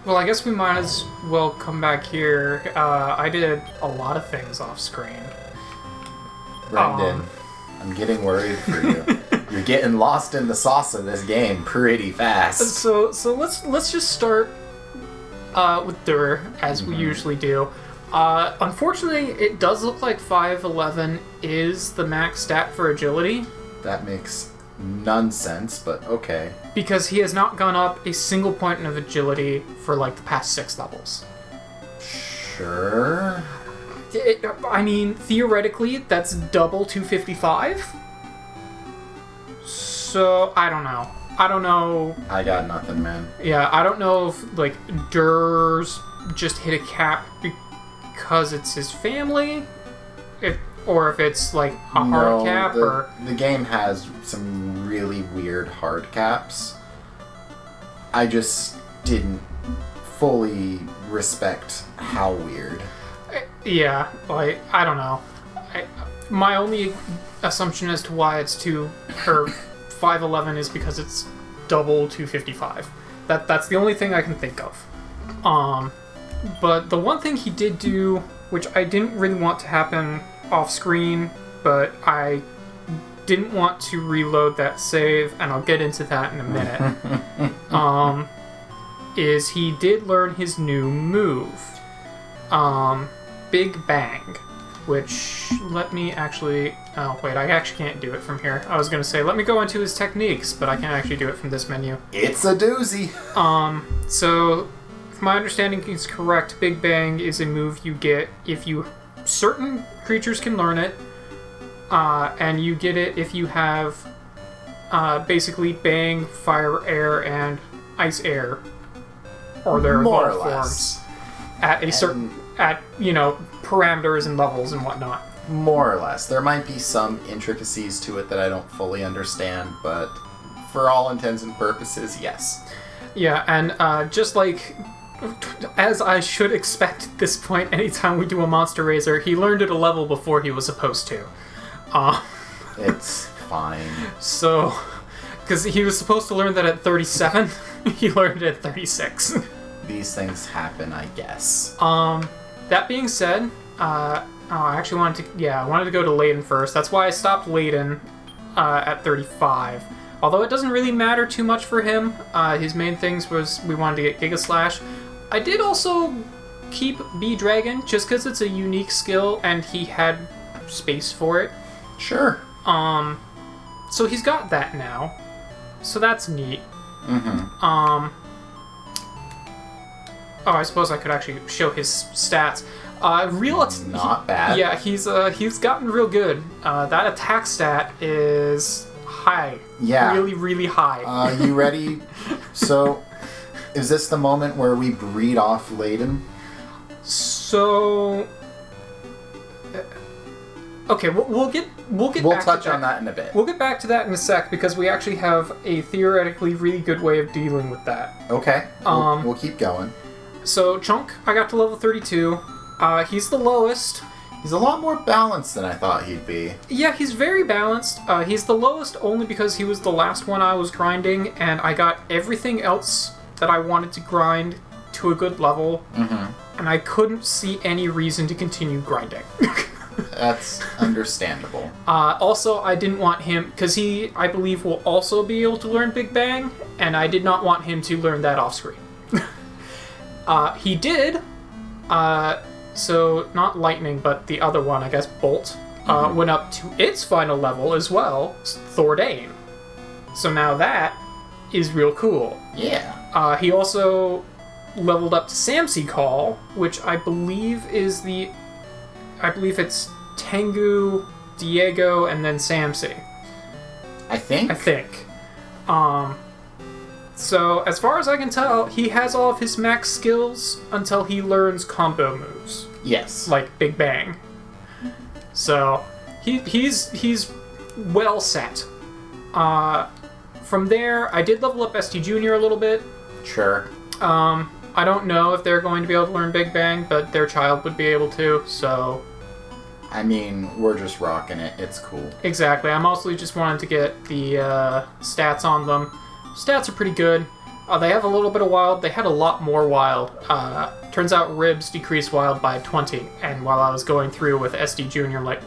Well, I guess we might as well come back here. I did a lot of things off screen. Brenden, I'm getting worried for you. You're getting lost in the sauce of this game pretty fast. So let's just start with Dur, as we usually do. Unfortunately, it does look like 5'11 is the max stat for agility. That makes nonsense, but okay. Because he has not gone up a single point of agility for like the past 6 levels. Sure. I mean, theoretically, that's double 255. So, I don't know. I got nothing, man. Yeah, I don't know if, like, Dur's just hit a cap because it's his family, or if it's, like, a hard cap, or... The game has some really weird hard caps. I just didn't fully respect how weird. Yeah, like, I don't know. My only assumption as to why it's 5'11 is because it's double 255. That's the only thing I can think of. But the one thing he did do, which I didn't really want to happen off screen, but I didn't want to reload that save, and I'll get into that in a minute, is he did learn his new move. Big Bang, which, let me actually... Oh, wait, I actually can't do it from here. I was going to say, let me go into his techniques, but I can't actually do it from this menu. It's a doozy! So, if my understanding is correct, Big Bang is a move you get if certain creatures can learn it, and you get it if you have, basically Bang, Fire, Air, and Ice, Air, or their more or evolved less forms, at a certain... parameters and levels and whatnot. More or less. There might be some intricacies to it that I don't fully understand, but for all intents and purposes, yes. Yeah, and just like, as I should expect at this point, anytime we do a Monster Raiser, he learned at a level before he was supposed to. It's fine. So, because he was supposed to learn that at 37, he learned it at 36. These things happen, I guess. That being said, I actually wanted to go to Layden first. That's why I stopped Layden at 35. Although it doesn't really matter too much for him. His main things was we wanted to get Giga Slash. I did also keep B-Dragon, just because it's a unique skill and he had space for it. Sure. So he's got that now. So that's neat. Mm-hmm. Oh, I suppose I could actually show his stats. Not bad. Yeah, he's gotten real good. That attack stat is high. Yeah. Really, really high. You ready? So, is this the moment where we breed off Layden? So, okay, we'll touch on that in a bit. We'll get back to that in a sec because we actually have a theoretically really good way of dealing with that. Okay. We'll keep going. So, Chunk, I got to level 32. He's the lowest. He's a lot more balanced than I thought he'd be. Yeah, he's very balanced. He's the lowest only because he was the last one I was grinding, and I got everything else that I wanted to grind to a good level, and I couldn't see any reason to continue grinding. That's understandable. Also, I didn't want him, because he, I believe, will also be able to learn Big Bang, and I did not want him to learn that off-screen. He did, so not Lightning, but the other one, I guess Bolt, went up to its final level as well, Thordane. So now that is real cool. Yeah. He also leveled up to Samsey Call, which I believe it's Tengu, Diego, and then Samsey. I think. So, as far as I can tell, he has all of his max skills until he learns combo moves. Yes. Like Big Bang. So, he's well set. From there, I did level up ST Junior a little bit. Sure. I don't know if they're going to be able to learn Big Bang, but their child would be able to, so... I mean, we're just rocking it. It's cool. Exactly. I mostly just wanted to get the stats on them. Stats are pretty good. They have a little bit of wild. They had a lot more wild. Turns out ribs decrease wild by 20. And while I was going through with SD Junior, I'm like,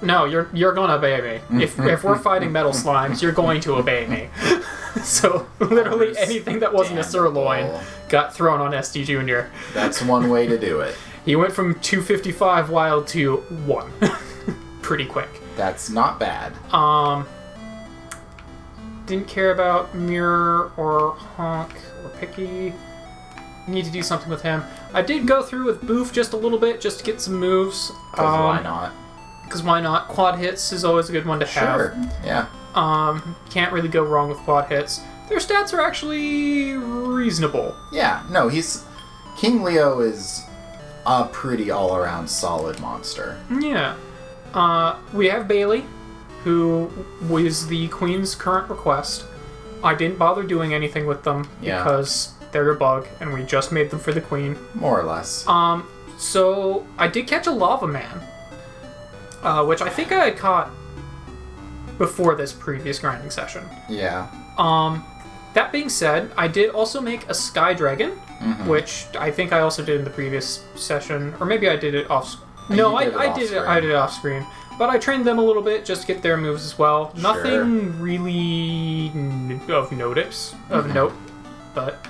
no, you're gonna obey me. If we're fighting metal slimes, you're going to obey me. So literally anything that wasn't a sirloin got thrown on SD Junior. That's one way to do it. He went from 255 wild to 1. Pretty quick. That's not bad. Didn't care about Mirror or Honk or Picky. Need to do something with him. I did go through with Boof just a little bit, just to get some moves. Because why not? Because why not? Quad hits is always a good one to have. Sure, yeah. Can't really go wrong with quad hits. Their stats are actually reasonable. Yeah, no, King Leo is a pretty all-around solid monster. Yeah. We have Bailey, who was the Queen's current request. I didn't bother doing anything with them because they're a bug, and we just made them for the Queen. More or less. So I did catch a Lava Man, which I think I had caught before this previous grinding session. Yeah. That being said, I did also make a Sky Dragon, which I think I also did in the previous session, or maybe I did it off. No, I did it off screen. But I trained them a little bit just to get their moves as well. Sure. Nothing really of note, but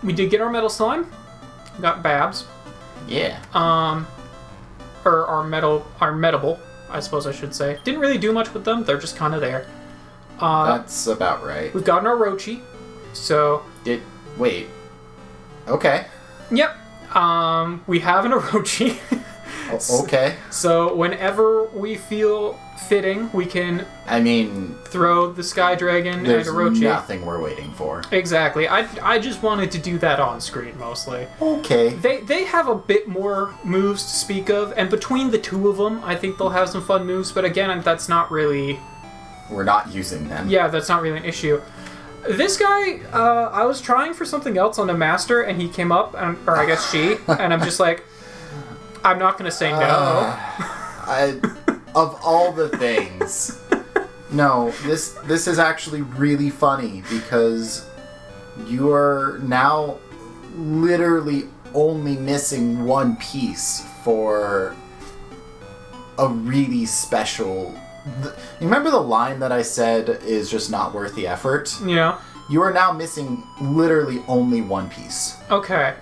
we did get our Metal Slime. We got Babs. Yeah. Or our Metable, I suppose I should say. Didn't really do much with them. They're just kind of there. That's about right. We've gotten our Rochi. So. Wait. Okay. Yep. We have an Orochi. Okay. So whenever we feel fitting, we can throw the Sky Dragon and Orochi. There's nothing we're waiting for. Exactly. I just wanted to do that on screen mostly. Okay. They have a bit more moves to speak of, and between the two of them, I think they'll have some fun moves, but again, that's not really... We're not using them. Yeah, that's not really an issue. This guy, I was trying for something else on the Master, and he came up, or I guess she, and I'm just like, I'm not going to say no. Of all the things. No, this is actually really funny, because you are now literally only missing one piece for a really special... You remember the line that I said is just not worth the effort? Yeah. You are now missing literally only one piece. Okay.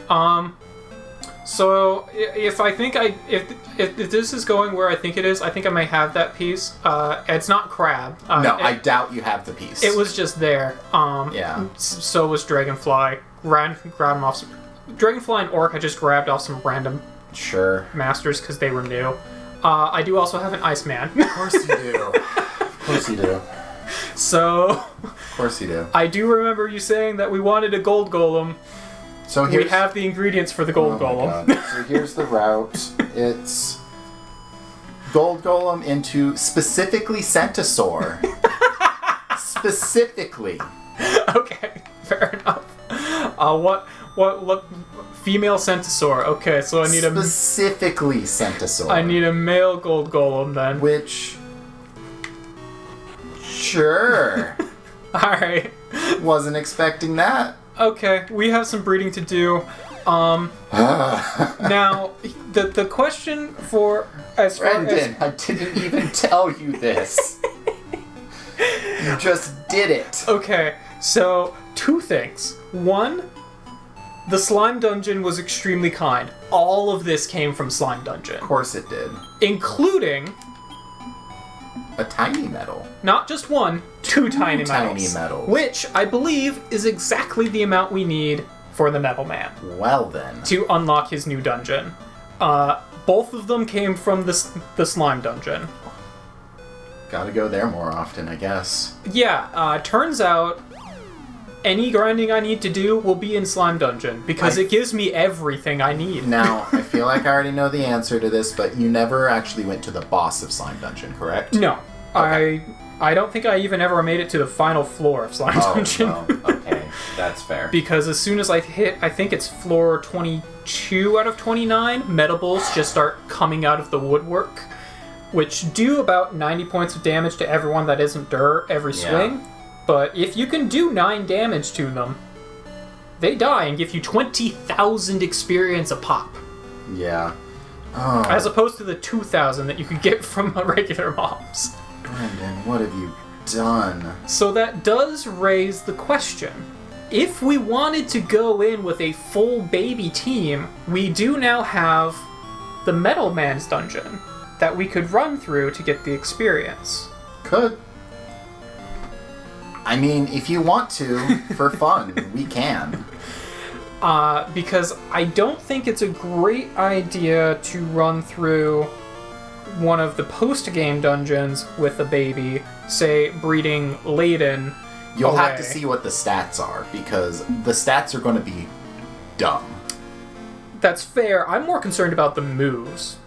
So if I think if this is going where I think it is, I think I may have that piece. It's not Crab. No, I doubt you have the piece. It was just there. Yeah. So was Dragonfly. Grabbed him off some... Dragonfly and Orc I just grabbed off some random masters because they were new. I do also have an Iceman. Of course you do. Of course you do. So... Of course you do. I do remember you saying that we wanted a gold golem. So we have the ingredients for the gold golem. So here's the route. It's gold golem into specifically Centasaur. Specifically. Okay, fair enough. What female Centasaur. Okay, so I need specifically Centasaur. I need a male gold golem then. Which sure. Alright. Wasn't expecting that. Okay, we have some breeding to do. Now, the question for as Brenden, I didn't even tell you this. You just did it. Okay, so two things. One, the Slime Dungeon was extremely kind. All of this came from Slime Dungeon. Of course it did. Including a tiny medal. Not just one, two tiny medals. Which, I believe, is exactly the amount we need for the Metal Man. Well then. To unlock his new dungeon. Both of them came from the Slime Dungeon. Gotta go there more often, I guess. Yeah, turns out any grinding I need to do will be in Slime Dungeon, because it gives me everything I need. Now, I feel like I already know the answer to this, but you never actually went to the boss of Slime Dungeon, correct? No. Okay. I don't think I even ever made it to the final floor of Slime Dungeon. Oh, okay. That's fair. Because as soon as I hit, I think it's floor 22 out of 29, Metables just start coming out of the woodwork, which do about 90 points of damage to everyone that isn't Dur every swing. But if you can do 9 damage to them, they die and give you 20,000 experience a pop. Yeah. Oh. As opposed to the 2,000 that you could get from regular mobs. Brenden, what have you done? So that does raise the question. If we wanted to go in with a full baby team, we do now have the Metal Man's dungeon that we could run through to get the experience. Could. I mean, if you want to, for fun, we can. Because I don't think it's a great idea to run through one of the post-game dungeons with a baby, say, breeding Layden. You'll have to see what the stats are, because the stats are going to be dumb. That's fair. I'm more concerned about the moves.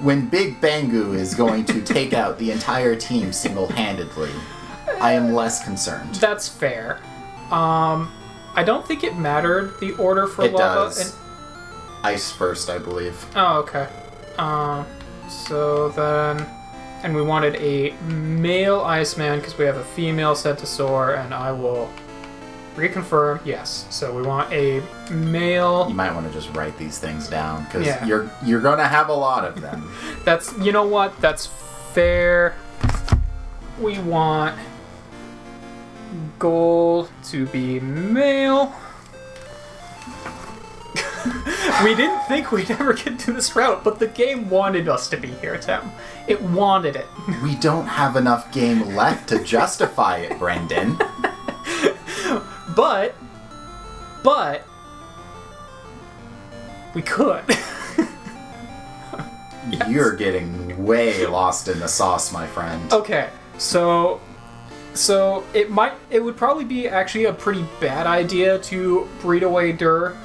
When Big Bangu is going to take out the entire team single-handedly, I am less concerned. That's fair. I don't think it mattered, the order for it lava. Does. Ice first, I believe. Oh, okay. So then... And we wanted a male Iceman because we have a female Centasaur, and I will reconfirm. Yes. So we want a male... You might want to just write these things down, because Yeah. you're going to have a lot of them. That's... You know what? That's fair. We want... Goal to be male. We didn't think we'd ever get to this route, but the game wanted us to be here, Tim. It wanted it. We don't have enough game left to justify it, Brenden. But... We could. Yes. You're getting way lost in the sauce, my friend. Okay, so it would probably be actually a pretty bad idea to breed away Dur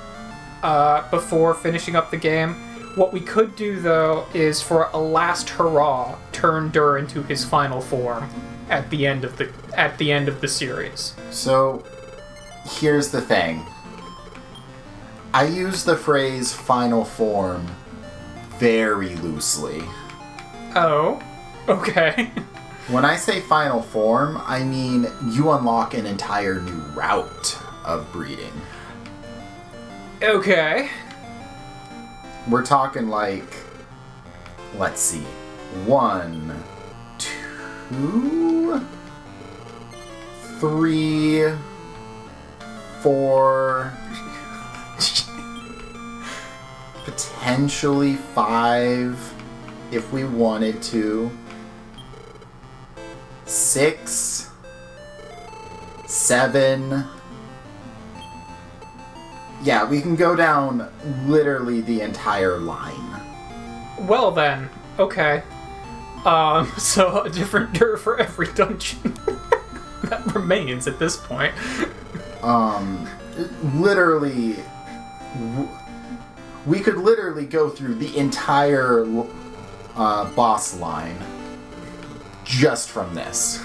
before finishing up the game. What we could do, though, is for a last hurrah, turn Dur into his final form at the end of the series. So, here's the thing. I use the phrase final form very loosely. Oh, okay. When I say final form, I mean you unlock an entire new route of breeding. Okay. We're talking like, let's see, 1, 2, 3, 4, potentially 5 if we wanted to, 6, 7. Yeah, we can go down literally the entire line. Well then, okay. So a different Dur for every dungeon. That remains at this point. Literally, we could literally go through the entire boss line just from this.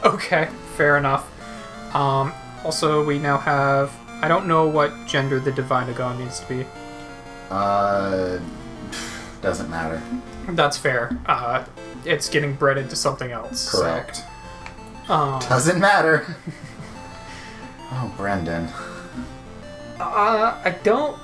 Okay, fair enough. Also, we now have... I don't know what gender the Divinagon needs to be. Doesn't matter. That's fair. It's getting bred into something else. Correct. So. Doesn't matter. Oh, Brenden. I don't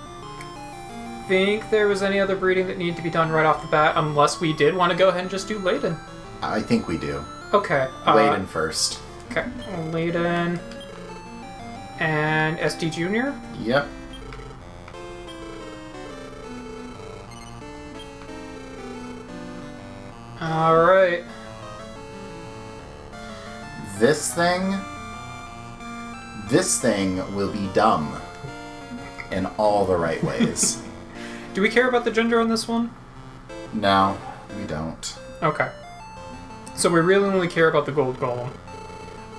think there was any other breeding that needed to be done right off the bat, unless we did want to go ahead and just do Layden. I think we do. Okay. Layden first. Okay. Layden... And SD Junior? Yep. Alright. This thing will be dumb in all the right ways. Do we care about the gender on this one? No, we don't. Okay. So we really only care about the gold golem.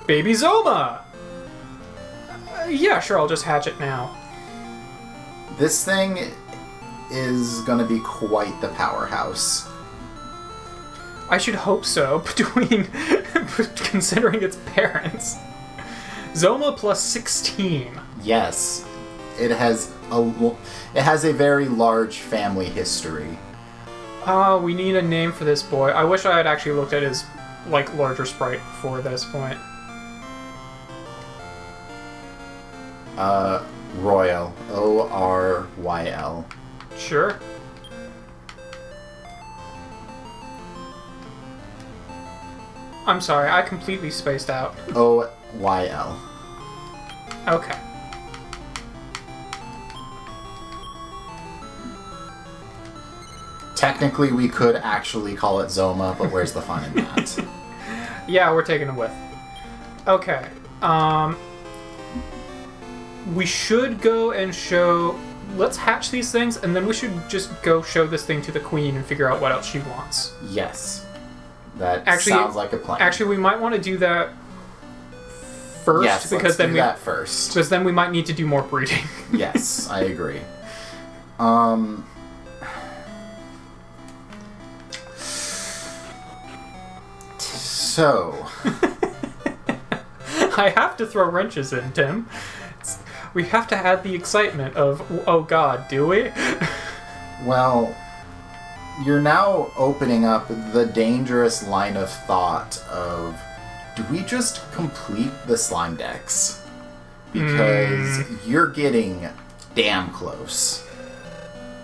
Baby Zoma! Yeah, sure, I'll just hatch it now. This thing is gonna be quite the powerhouse. I should hope so, considering its parents. Zoma plus 16. Yes, it has a very large family history. We need a name for this boy. I wish I had actually looked at his like, larger sprite for this point? Royal. Oryl. Sure. I'm sorry, I completely spaced out. Oyl. Okay. Technically, we could actually call it Zoma, but where's the fun in that? Yeah, we're taking a whiff. Okay. We should go and show... Let's hatch these things, and then we should just go show this thing to the queen and figure out what else she wants. Yes. That sounds like a plan. Actually, we might want to do that first. Yes, because let's then do that first. Because then we might need to do more breeding. Yes, I agree. So... I have to throw wrenches in, Tim. We have to add the excitement of, oh god, do we? Well, you're now opening up the dangerous line of thought of, do we just complete the slime decks? Because you're getting damn close.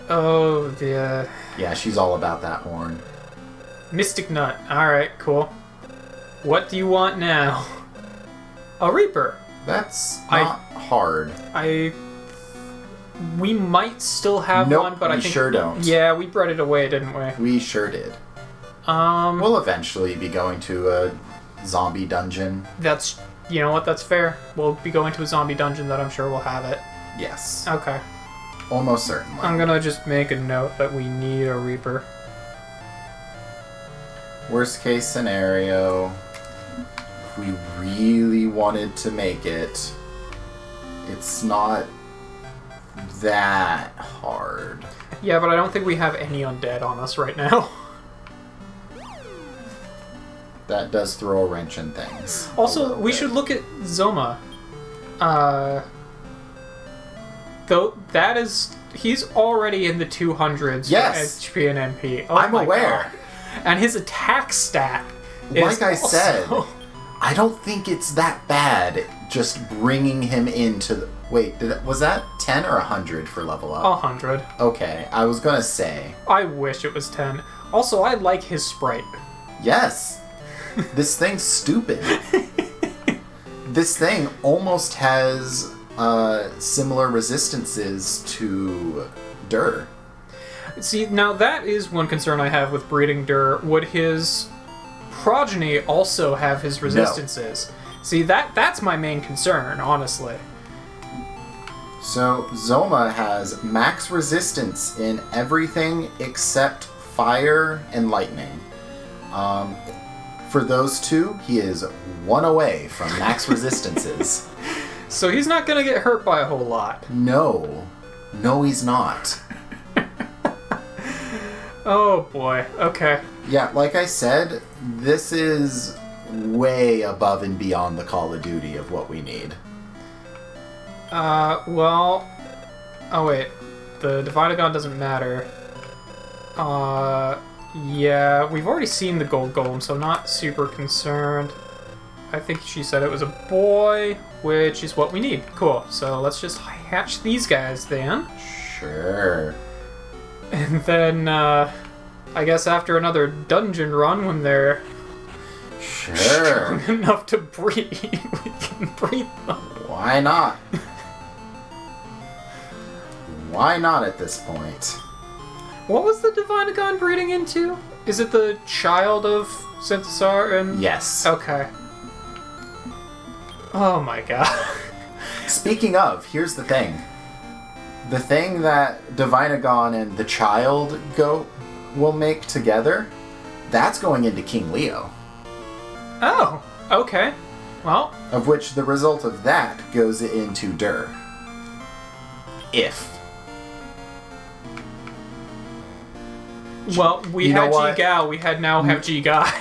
Oh, dear. Yeah, she's all about that horn. Mystic Nut. Alright, cool. What do you want now? A Reaper. That's not hard. We might still have Nope, one, but I think... we sure don't. Yeah, we bred it away, didn't we? We sure did. We'll eventually be going to a zombie dungeon. That's... You know what, that's fair. We'll be going to a zombie dungeon that I'm sure will have it. Yes. Okay. Almost certainly. I'm gonna just make a note that we need a Reaper. Worst case scenario, if we really wanted to make it, it's not that hard. Yeah, but I don't think we have any undead on us right now. That does throw a wrench in things. Also, we should look at Zoma. Though that is... He's already in the 200s Yes. for HP and MP. Oh I'm my aware. God. And his attack stat is Like I also... said, I don't think it's that bad just bringing him into... Wait, was that 10 or 100 for level up? 100. Okay, I was gonna say. I wish it was 10. Also, I like his sprite. Yes. This thing's stupid. This thing almost has similar resistances to Dur. See, now that is one concern I have with breeding Dur. Would his progeny also have his resistances? No. See, that's my main concern, honestly. So, Zoma has max resistance in everything except fire and lightning. For those two, he is one away from max resistances. So he's not going to get hurt by a whole lot. No. No, he's not. Oh boy, okay. Yeah, like I said, this is way above and beyond the Call of Duty of what we need. Well... Oh wait, the Dividagon doesn't matter. Yeah, we've already seen the Gold Golem, so not super concerned. I think she said it was a boy, which is what we need. Cool, so let's just hatch these guys then. Sure. And then, I guess after another dungeon run, when they're sure strong enough to breed, we can breed them. Why not? Why not at this point? What was the Divinagon breeding into? Is it the child of Synthesar and... Yes. Okay. Oh my god. Speaking of, here's the thing. The thing that Divinagon and the child will make together, that's going into King Leo. Oh, okay. Well... Of which the result of that goes into Dur. If. Well, we had G-Gao, we now have G-Guy.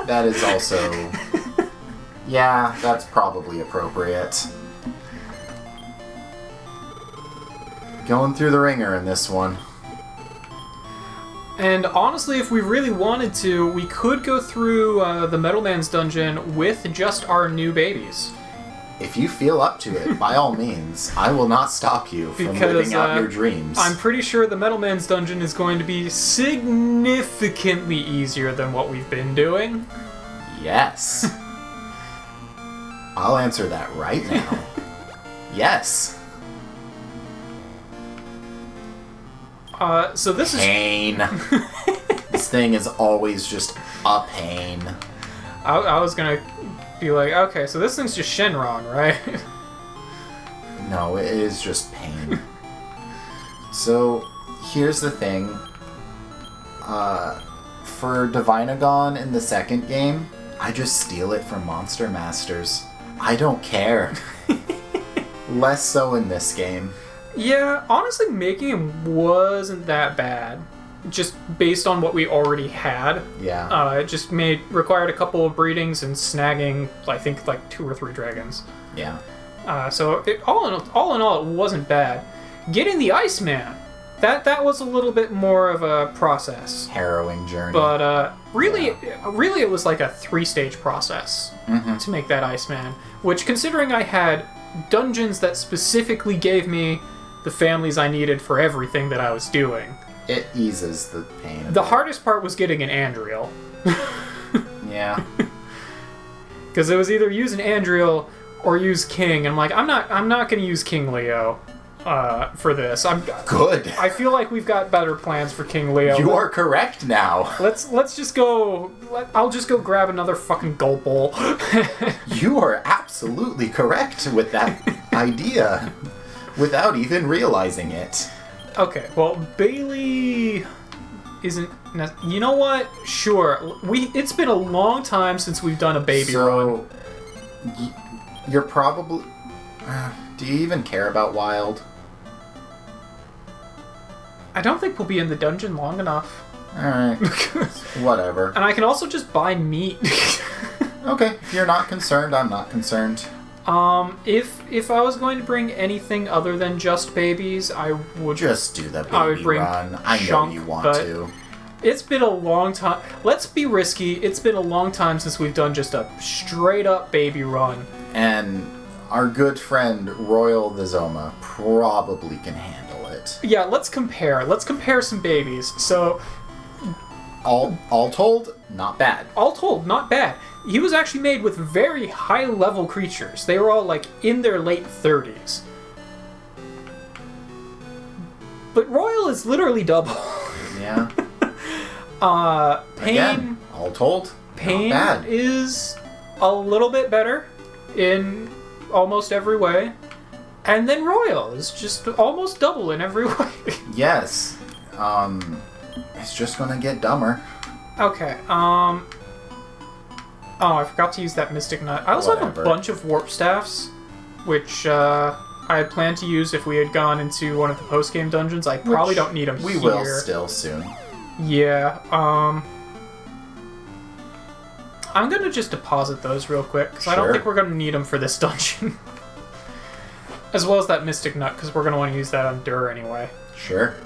That is also... Yeah, that's probably appropriate. Going through the ringer in this one. And honestly, if we really wanted to, we could go through the Metal Man's dungeon with just our new babies. If you feel up to it, by all means, I will not stop you from living out your dreams. I'm pretty sure the Metal Man's dungeon is going to be significantly easier than what we've been doing. Yes. I'll answer that right now. Yes. So this pain. This thing is always just a pain. I was gonna be like, okay, so this thing's just Shenron, right? No, it is just pain. So, here's the thing. For Divinagon in the second game, I just steal it from Monster Masters. I don't care. Less so in this game. Yeah, honestly, making him wasn't that bad. Just based on what we already had. Yeah. It just required a couple of breedings and snagging, I think, like 2 or 3 dragons. Yeah. So all in all, it wasn't bad. Getting the Iceman, that was a little bit more of a process. Harrowing journey. But really, it was like a 3-stage process to make that Iceman. Which, considering I had dungeons that specifically gave me the families I needed for everything that I was doing, it eases the pain. The hardest part was getting an Andriel. Yeah. Because it was either use an Andriel or use King, and I'm like, I'm not going to use King Leo for this. Good. I feel like we've got better plans for King Leo. You are correct now. Let's just go. I'll just go grab another fucking Gulp Bowl. You are absolutely correct with that idea, without even realizing it. Okay, well, Bailey isn't... You know what? Sure. It's been a long time since we've done a baby run. You're probably... do you even care about Wild? I don't think we'll be in the dungeon long enough. Alright. Whatever. And I can also just buy meat. Okay, if you're not concerned, I'm not concerned. If I was going to bring anything other than just babies, I would just do the baby run. I know you want to. It's been a long time. Let's be risky. It's been a long time since we've done just a straight up baby run. And our good friend Royal the Zoma probably can handle it. Yeah, let's compare. Let's compare some babies. So, all told, not bad. All told, not bad. He was actually made with very high-level creatures. They were all, like, in their late 30s. But Royal is literally double. Yeah. Pain... Again, all told, Pain not bad. Is a little bit better in almost every way. And then Royal is just almost double in every way. Yes. It's just gonna get dumber. Okay, Oh, I forgot to use that Mystic Nut. I also have a bunch of Warp Staffs, which I had planned to use if we had gone into one of the post-game dungeons. I probably don't need them here. We will still soon. Yeah, I'm gonna just deposit those real quick, because I don't think we're gonna need them for this dungeon. As well as that Mystic Nut, because we're gonna want to use that on Dur anyway. Sure.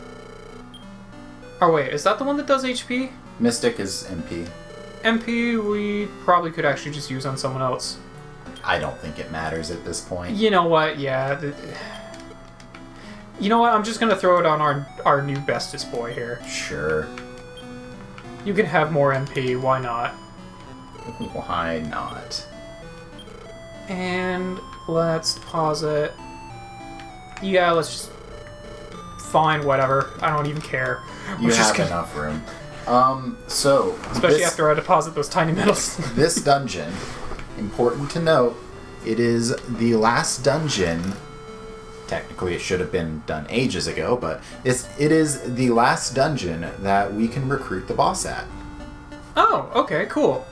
Oh wait, is that the one that does HP? Mystic is MP. MP, we probably could actually just use on someone else. I don't think it matters at this point. You know what? Yeah. You know what? I'm just gonna throw it on our new bestest boy here. Sure. You can have more MP. Why not? Why not? And let's deposit. Yeah, let's just... Fine, whatever. I don't even care. You have enough room. So... Especially after I deposit those tiny metals. This dungeon, important to note, it is the last dungeon... Technically, it should have been done ages ago, but it is the last dungeon that we can recruit the boss at. Oh, okay, cool.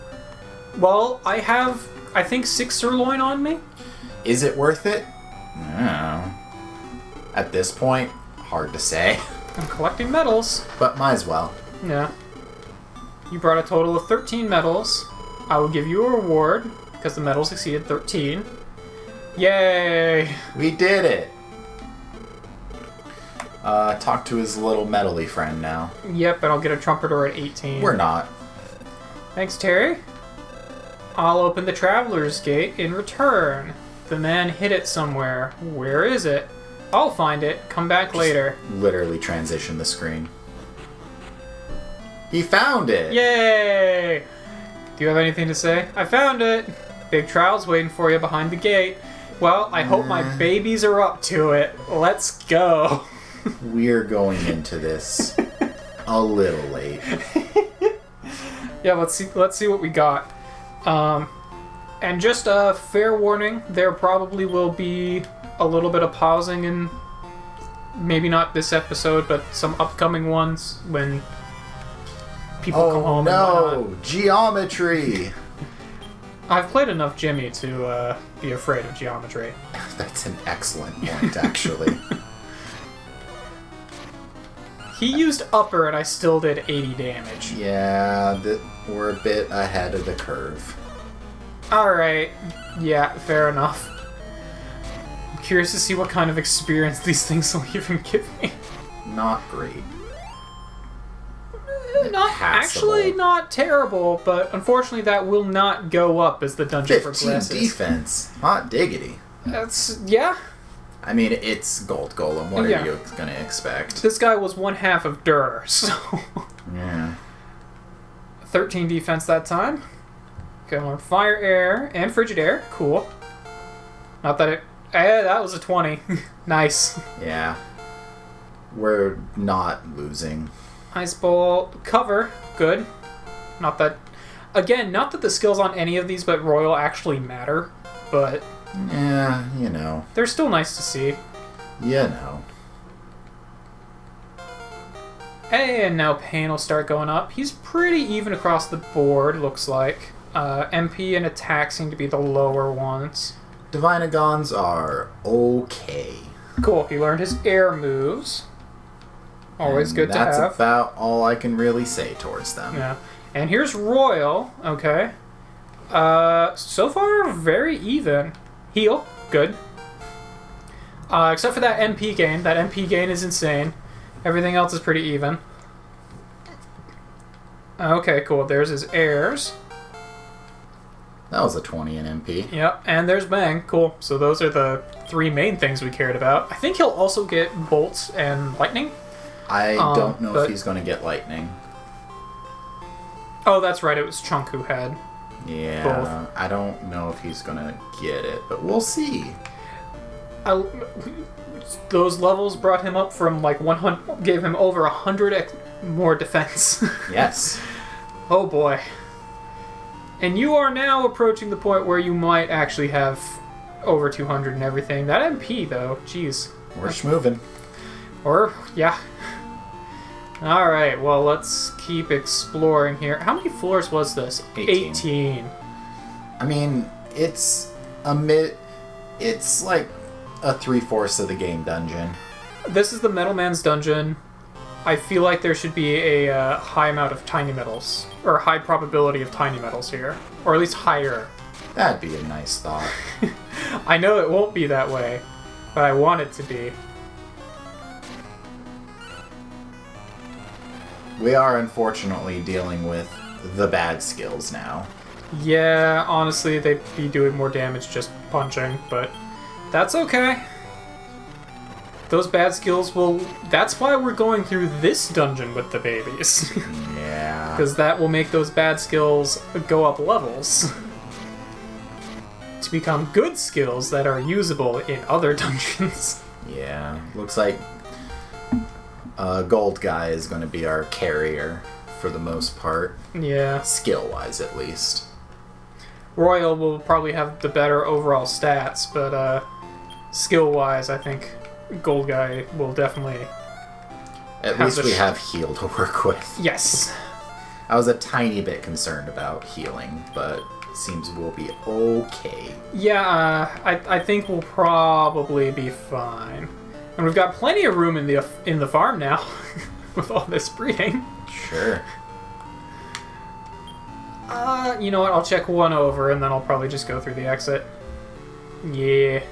Well, I have, I think, 6 sirloin on me. Is it worth it? I don't know. At this point, hard to say. I'm collecting medals. But might as well. Yeah. You brought a total of 13 medals. I will give you a reward, because the medals exceeded 13. Yay! We did it! Talk to his little metally friend now. Yep, and I'll get a trumpeter at 18. We're not. Thanks, Terry. I'll open the Traveler's Gate in return. The man hid it somewhere. Where is it? I'll find it. Come back later. Literally transition the screen. He found it! Yay! Do you have anything to say? I found it! Big trial's waiting for you behind the gate. Well, I hope my babies are up to it. Let's go. We're going into this a little late. Yeah, let's see what we got. And just a fair warning, there probably will be a little bit of pausing in maybe not this episode, but some upcoming ones when people come home. Oh no, geometry! I've played enough Jimmy to be afraid of geometry. That's an excellent point, actually. He used upper and I still did 80 damage. Yeah, we're a bit ahead of the curve. Alright, yeah, fair enough. I'm curious to see what kind of experience these things will even give me. Not great. Actually not terrible, but unfortunately that will not go up as the dungeon 15 progresses. defense. Hot diggity. That's, yeah. I mean, it's Gold Golem. What are you going to expect? This guy was 1/2 of Dur, so... Yeah. 13 defense that time. Got on fire, air, and frigid air. Cool. Not that it... that was a 20. Nice. Yeah. We're not losing. Ice Bolt, cover, good. Not that... Again, not that the skills on any of these but Royal actually matter, but... Yeah, you know. They're still nice to see. You know. And now Pain will start going up. He's pretty even across the board, looks like. MP and attack seem to be the lower ones. Divinagons are okay. Cool, he learned his air moves. Always good to have. That's about all I can really say towards them. Yeah. And here's Royal, okay. So far, very even. Heal, good. Except for that MP gain. That MP gain is insane. Everything else is pretty even. Okay, cool. There's his airs. That was a 20 in MP. Yep, and there's Bang. Cool. So those are the 3 main things we cared about. I think he'll also get bolts and lightning. I don't know if he's going to get lightning. Oh, that's right. It was Chunk who had Yeah, both. I don't know if he's going to get it, but we'll see. Those levels brought him up from like 100, gave him over 100 more defense. Yes. Oh boy. And you are now approaching the point where you might actually have over 200 and everything. That MP though, jeez. We're schmoving. Or, yeah. Alright, well let's keep exploring here. How many floors was this? 18. I mean, it's it's like a 3/4 of the game dungeon. This is the Metal Man's dungeon. I feel like there should be a high amount of tiny metals, or high probability of tiny metals here, or at least higher. That'd be a nice thought. I know it won't be that way, but I want it to be. We are unfortunately dealing with the bad skills now. Yeah, honestly, they'd be doing more damage just punching, but that's okay. Those bad skills will... That's why we're going through this dungeon with the babies. Yeah. Because that will make those bad skills go up levels. To become good skills that are usable in other dungeons. Yeah. Looks like Gold Guy is going to be our carrier for the most part. Yeah. Skill-wise, at least. Royal will probably have the better overall stats, but skill-wise, I think Gold Guy will definitely... At least we have heal to work with. Yes. I was a tiny bit concerned about healing, but it seems we'll be okay. Yeah, I think we'll probably be fine. And we've got plenty of room in the farm now, with all this breeding. Sure. You know what? I'll check one over, and then I'll probably just go through the exit. Yeah.